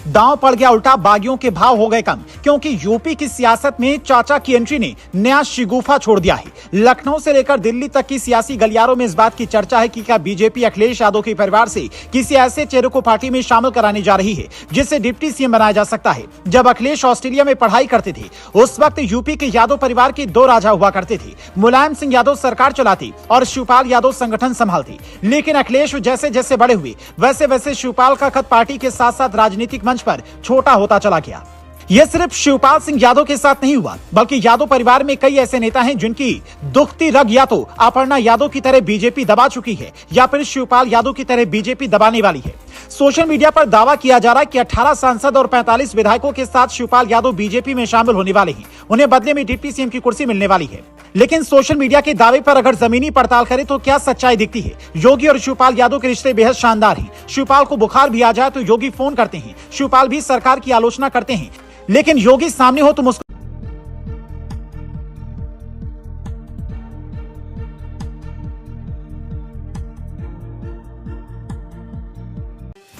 दांव पड़ गया उल्टा, बागियों के भाव हो गए कम, क्योंकि यूपी की सियासत में चाचा की एंट्री ने नया शिगुफा छोड़ दिया है। लखनऊ से लेकर दिल्ली तक की सियासी गलियारों में इस बात की चर्चा है कि क्या बीजेपी अखिलेश यादव के परिवार से किसी ऐसे चेहरे को पार्टी में शामिल कराने जा रही है जिससे डिप्टी सीएम बनाया जा सकता है। जब अखिलेश ऑस्ट्रेलिया में पढ़ाई करते थे उस वक्त यूपी के यादव परिवार के दो राजा हुआ करते थे। मुलायम सिंह यादव सरकार चलाती और शिवपाल यादव संगठन संभालती, लेकिन अखिलेश जैसे जैसे बड़े हुए वैसे वैसे शिवपाल का खत पार्टी के साथ साथ राजनीतिक मंच पर छोटा होता चला गया। यह सिर्फ शिवपाल सिंह यादव के साथ नहीं हुआ, बल्कि यादव परिवार में कई ऐसे नेता हैं जिनकी दुखती रग या तो अपर्णा यादव की तरह बीजेपी दबा चुकी है या फिर शिवपाल यादव की तरह बीजेपी दबाने वाली है। सोशल मीडिया पर दावा किया जा रहा है कि 18 सांसद और 45 विधायकों के साथ शिवपाल यादव बीजेपी में शामिल होने वाले हैं। उन्हें बदले में डिप्टी सीएम की कुर्सी मिलने वाली है। लेकिन सोशल मीडिया के दावे पर अगर जमीनी पड़ताल करें तो क्या सच्चाई दिखती है? योगी और शिवपाल यादव के रिश्ते बेहद शानदार हैं। शिवपाल को बुखार भी आ जाए तो योगी फोन करते हैं, शिवपाल भी सरकार की आलोचना करते हैं, लेकिन योगी सामने हो तो मुस्कुरा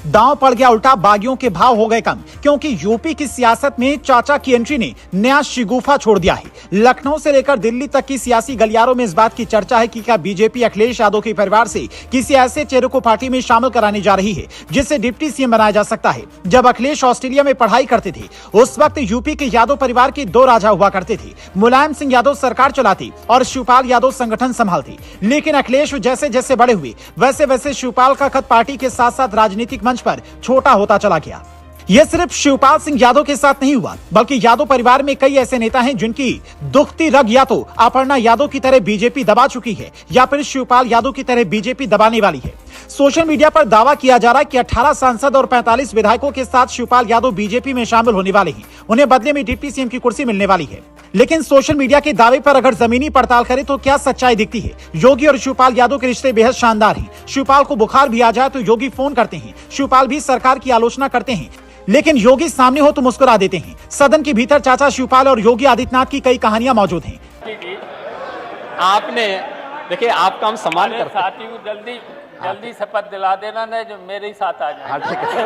दांव पड़ गया उल्टा, बागियों के भाव हो गए कम, क्योंकि यूपी की सियासत में चाचा की एंट्री ने नया शिगुफा छोड़ दिया है। लखनऊ से लेकर दिल्ली तक की सियासी गलियारों में इस बात की चर्चा है कि क्या बीजेपी अखिलेश यादव के परिवार से किसी ऐसे चेहरे को पार्टी में शामिल कराने जा रही है जिससे डिप्टी सीएम बनाया जा सकता है। जब अखिलेश ऑस्ट्रेलिया में पढ़ाई करते थे उस वक्त यूपी के यादव परिवार के दो राजा हुआ करते थे। मुलायम सिंह यादव सरकार चलाती और शिवपाल यादव संगठन संभालती, लेकिन अखिलेश जैसे जैसे बड़े हुए वैसे वैसे शिवपाल का खत पार्टी के साथ साथ राजनीतिक मंच पर छोटा होता चला गया। यह सिर्फ शिवपाल सिंह यादव के साथ नहीं हुआ, बल्कि यादव परिवार में कई ऐसे नेता हैं जिनकी दुखती रग या तो अपर्णा यादव की तरह बीजेपी दबा चुकी है या फिर शिवपाल यादव की तरह बीजेपी दबाने वाली है। सोशल मीडिया पर दावा किया जा रहा है कि 18 सांसद और 45 विधायकों के साथ शिवपाल यादव बीजेपी में शामिल होने वाले हैं। उन्हें बदले में डिप्टी सीएम की कुर्सी मिलने वाली है। लेकिन सोशल मीडिया के दावे पर अगर जमीनी पड़ताल करें तो क्या सच्चाई दिखती है? योगी और शिवपाल यादव के रिश्ते बेहद शानदार हैं। शिवपाल को बुखार भी आ जाए तो योगी फोन करते हैं, शिवपाल भी सरकार की आलोचना करते हैं, लेकिन योगी सामने हो तो मुस्कुरा देते हैं। सदन के भीतर चाचा शिवपाल और योगी आदित्यनाथ की कई कहानियां मौजूद हैं। आपने देखिए, आपका हम सम्मान करते हैं। साथी को जल्दी शपथ दिला देना ना, जो मेरे ही साथ आ जाए। ठीक है।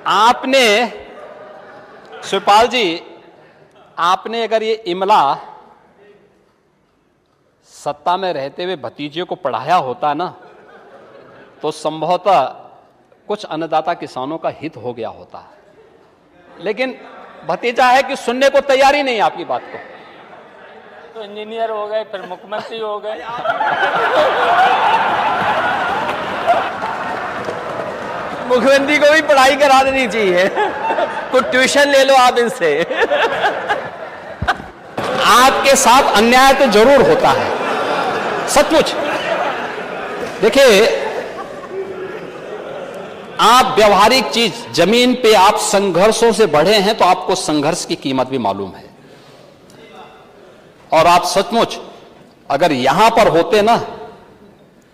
आपने शिवपाल जी, आपने अगर ये इमला सत्ता में रहते हुए भतीजे को पढ़ाया होता ना तो संभवतः कुछ अन्नदाता किसानों का हित हो गया होता, लेकिन भतीजा है कि सुनने को तैयार ही नहीं आपकी बात को। तो इंजीनियर हो गए, फिर मुख्यमंत्री हो गए। मुख्यमंत्री को भी पढ़ाई करा देनी चाहिए, कुछ ट्यूशन ले लो आप इनसे। आपके साथ अन्याय तो जरूर होता है, सचमुच। देखिए, आप व्यवहारिक चीज जमीन पे आप संघर्षों से बढ़े हैं तो आपको संघर्ष की कीमत भी मालूम है, और आप सचमुच अगर यहां पर होते ना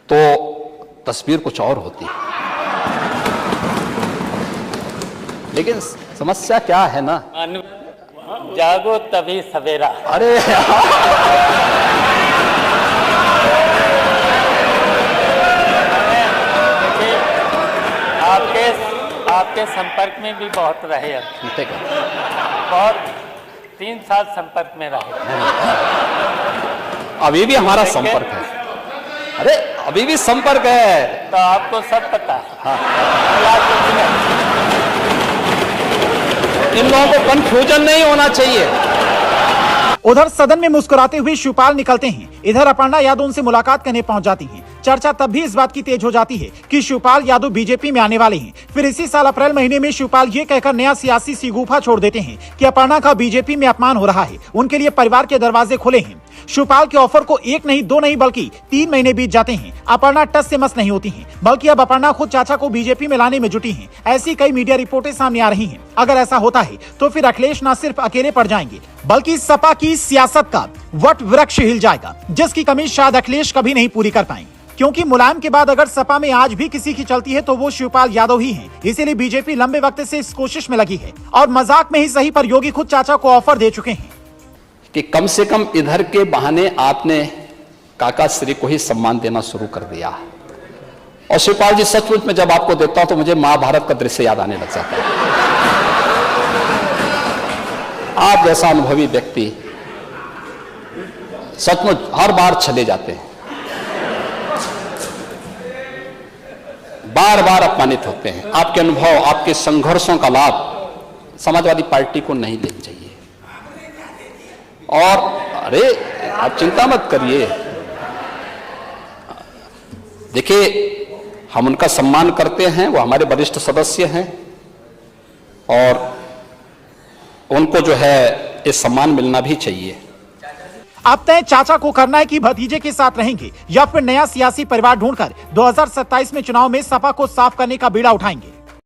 तो तस्वीर कुछ और होती। लेकिन समस्या क्या है ना, जागो तभी सवेरा। अरे आपके संपर्क में भी बहुत रहे, बहुत 3 साल संपर्क में रहे। अभी भी हमारा संपर्क है। अरे अभी भी संपर्क है, तो आपको सब पता है। हाँ। इन लोगों को कंफ्यूजन नहीं होना चाहिए। उधर सदन में मुस्कुराते हुए शिवपाल निकलते हैं, इधर अपर्णा यादव उनसे मुलाकात करने पहुंच जाती हैं। चर्चा तब भी इस बात की तेज हो जाती है कि शिवपाल यादव बीजेपी में आने वाले हैं। फिर इसी साल अप्रैल महीने में शिवपाल ये कहकर नया सियासी शिगुफा छोड़ देते हैं कि अपर्णा का बीजेपी में अपमान हो रहा है, उनके लिए परिवार के दरवाजे खुले हैं। शिवपाल के ऑफर को 1 नहीं 2 नहीं बल्कि 3 महीने बीत जाते हैं। अपर्णा टस से मस नहीं होती हैं, बल्कि अब अपर्णा खुद चाचा को बीजेपी में लाने में जुटी हैं। ऐसी कई मीडिया रिपोर्टें सामने आ रही हैं। अगर ऐसा होता है तो फिर अखिलेश न सिर्फ अकेले पड़ जाएंगे, बल्कि सपा की सियासत का वट वृक्ष हिल जाएगा, जिसकी कमी शायद अखिलेश कभी नहीं पूरी कर पाएंगे। क्योंकि मुलायम के बाद अगर सपा में आज भी किसी की चलती है तो वो शिवपाल यादव ही हैं। इसीलिए बीजेपी लंबे वक्त से इस कोशिश में लगी है और मजाक में ही सही पर योगी खुद चाचा को ऑफर दे चुके हैं कि कम से कम इधर के बहाने आपने काका श्री को ही सम्मान देना शुरू कर दिया। और शिवपाल जी, सचमुच में जब आपको देखता हूं तो मुझे महाभारत का दृश्य याद आने लग जाता है। आप जैसा अनुभवी व्यक्ति सचमुच हर बार चले जाते हैं, बार बार अपमानित होते हैं। आपके अनुभव, आपके संघर्षों का लाभ समाजवादी पार्टी को नहीं लेना चाहिए। और अरे आप चिंता मत करिए, देखिए हम उनका सम्मान करते हैं, वो हमारे वरिष्ठ सदस्य हैं और उनको जो है ये सम्मान मिलना भी चाहिए। अब तय चाचा को करना है कि भतीजे के साथ रहेंगे या फिर नया सियासी परिवार ढूंढकर 2027 में चुनाव में सपा को साफ करने का बीड़ा उठाएंगे।